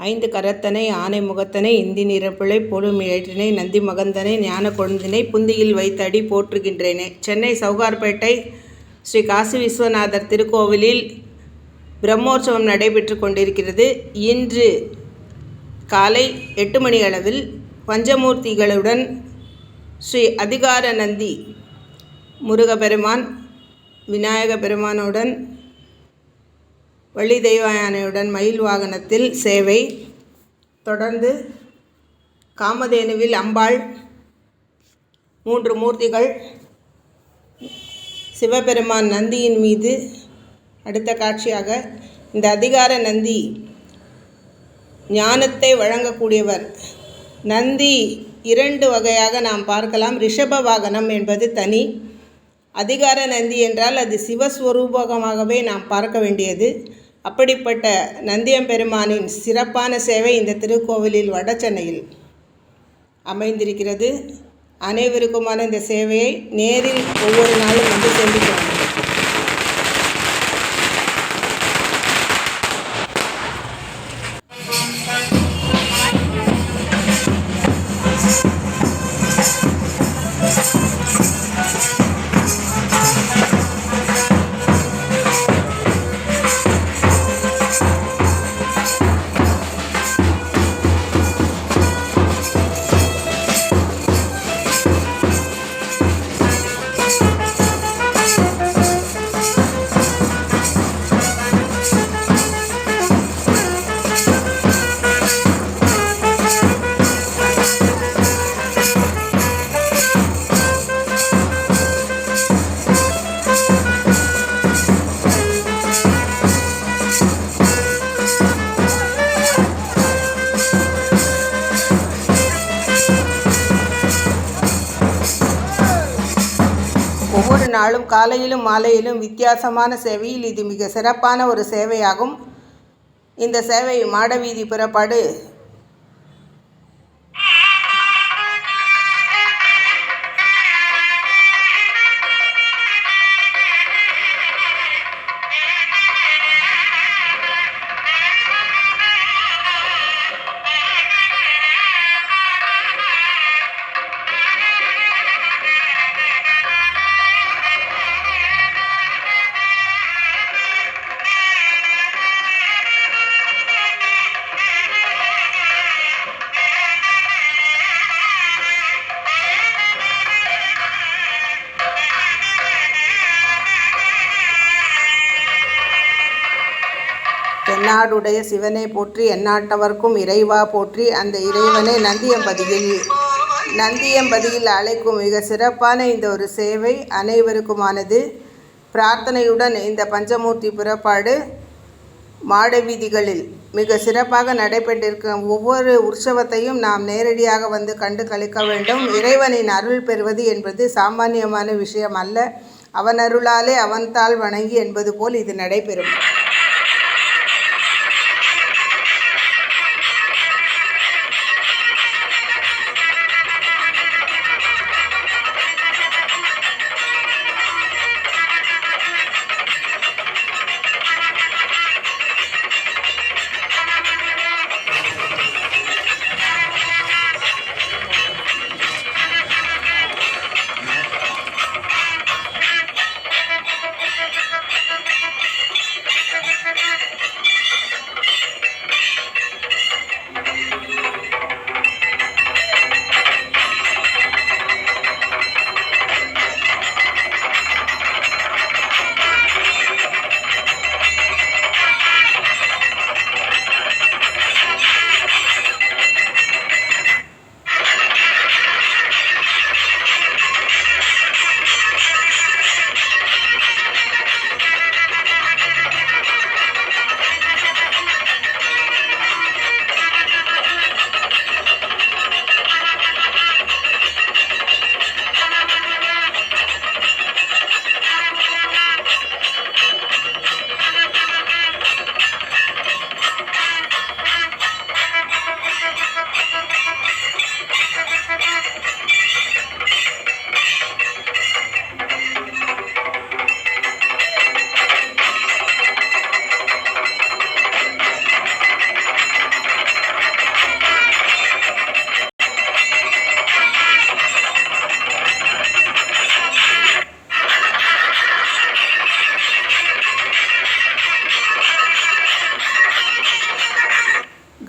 ஐந்து கரத்தனை ஆனை முகத்தனை இந்தி நிறப்பிழை பொழுமியற்றினை நந்தி மகந்தனை ஞான கொழுந்தினை புந்தியில் வைத்தடி போற்றுகின்றேனே. சென்னை சவுகார்பேட்டை ஸ்ரீ காசி விஸ்வநாதர் திருக்கோவிலில் பிரம்மோற்சவம் நடைபெற்று கொண்டிருக்கிறது. இன்று காலை 8 மணி அளவில் பஞ்சமூர்த்திகளுடன் ஸ்ரீ அதிகார நந்தி முருகப்பெருமான், விநாயக பெருமானுடன், வள்ளி தெய்வயானையுடன் மயில் வாகனத்தில் சேவை. தொடர்ந்து காமதேனுவில் அம்பாள், 3 மூர்த்திகள், சிவபெருமான் நந்தியின் மீது. அடுத்த காட்சியாக இந்த அதிகார நந்தி ஞானத்தை வழங்கக்கூடியவர். நந்தி 2 வகையாக நாம் பார்க்கலாம். ரிஷப வாகனம் என்பது தனி. அதிகார நந்தி என்றால் அது சிவஸ்வரூபமாகவே நாம் பார்க்க வேண்டியது. அப்படிப்பட்ட நந்தியம்பெருமானின் சிறப்பான சேவை இந்த திருக்கோவிலில் வடசென்னையில் அமைந்திருக்கிறது. அனைவருக்குமான இந்த சேவையை நேரில் ஒவ்வொரு நாளும் வந்து சென்றுக்கிறோம். ஒவ்வொரு நாளும் காலையிலும் மாலையிலும் வித்தியாசமான சேவையில் இது மிக சிறப்பான ஒரு சேவையாகும். இந்த சேவை மாடவீதி புறப்பாடு தென்னாடுடைய சிவனை போற்றி, எந்நாட்டவர்க்கும் இறைவா போற்றி. அந்த இறைவனை நந்தியம்பதியில் அழைக்கும் மிக சிறப்பான இந்த ஒரு சேவை அனைவருக்குமானது. பிரார்த்தனையுடன் இந்த பஞ்சமூர்த்தி புறப்பாடு மாடவீதிகளில் மிக சிறப்பாக நடைபெற்றிருக்கும் ஒவ்வொரு உற்சவத்தையும் நாம் நேரடியாக வந்து கண்டு கழிக்க வேண்டும். இறைவனின் அருள் பெறுவது என்பது சாமானியமான விஷயம் அல்ல. அவன் அருளாலே அவன் தாள் வணங்கி என்பது போல் இது நடைபெறும்.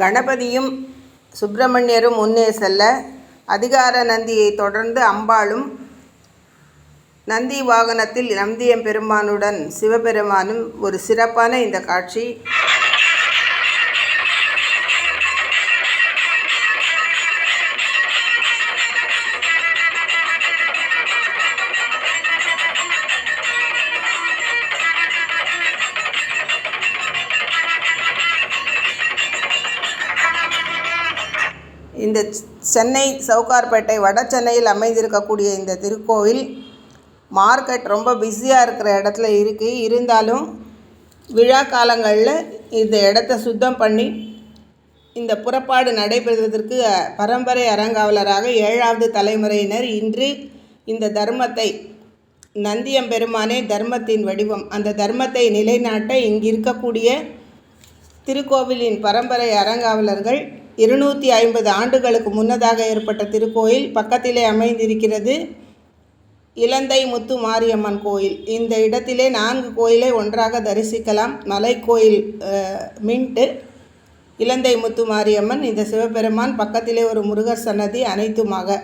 கணபதியும் சுப்பிரமணியரும் முன்னே செல்ல அதிகார நந்தியை தொடர்ந்து அம்பாளும், நந்தி வாகனத்தில் நந்தியம்பெருமானுடன் சிவபெருமானும். ஒரு சிறப்பான இந்த காட்சி. இந்த சென்னை சவுகார்பேட்டை வட சென்னையில் அமைந்திருக்கக்கூடிய இந்த திருக்கோவில் மார்க்கெட் ரொம்ப பிஸியாக இருக்கிற இடத்துல இருக்குது. இருந்தாலும் விழா காலங்களில் இந்த இடத்த சுத்தம் பண்ணி இந்த புறப்பாடு நடைபெறுவதற்கு பரம்பரை அறங்காவலராக 7வது தலைமுறையினர் இன்று இந்த தர்மத்தை, நந்தியம்பெருமானே தர்மத்தின் வடிவம், அந்த தர்மத்தை நிலைநாட்ட இங்கு இருக்கக்கூடிய திருக்கோவிலின் பரம்பரை அறங்காவலர்கள் 250 ஆண்டுகளுக்கு முன்னதாக ஏற்பட்ட திருக்கோயில். பக்கத்திலே அமைந்திருக்கிறது இலந்தை முத்து மாரியம்மன் கோயில். இந்த இடத்திலே 4 கோயிலை ஒன்றாக தரிசிக்கலாம். மலைக்கோயில் மின்ட்டு, இலந்தை முத்து மாரியம்மன், இந்த சிவபெருமான், பக்கத்திலே ஒரு முருகர் சன்னதி, அனைத்துமாக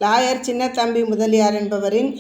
லாயர் சின்னத்தம்பி முதலியார் என்பவரின்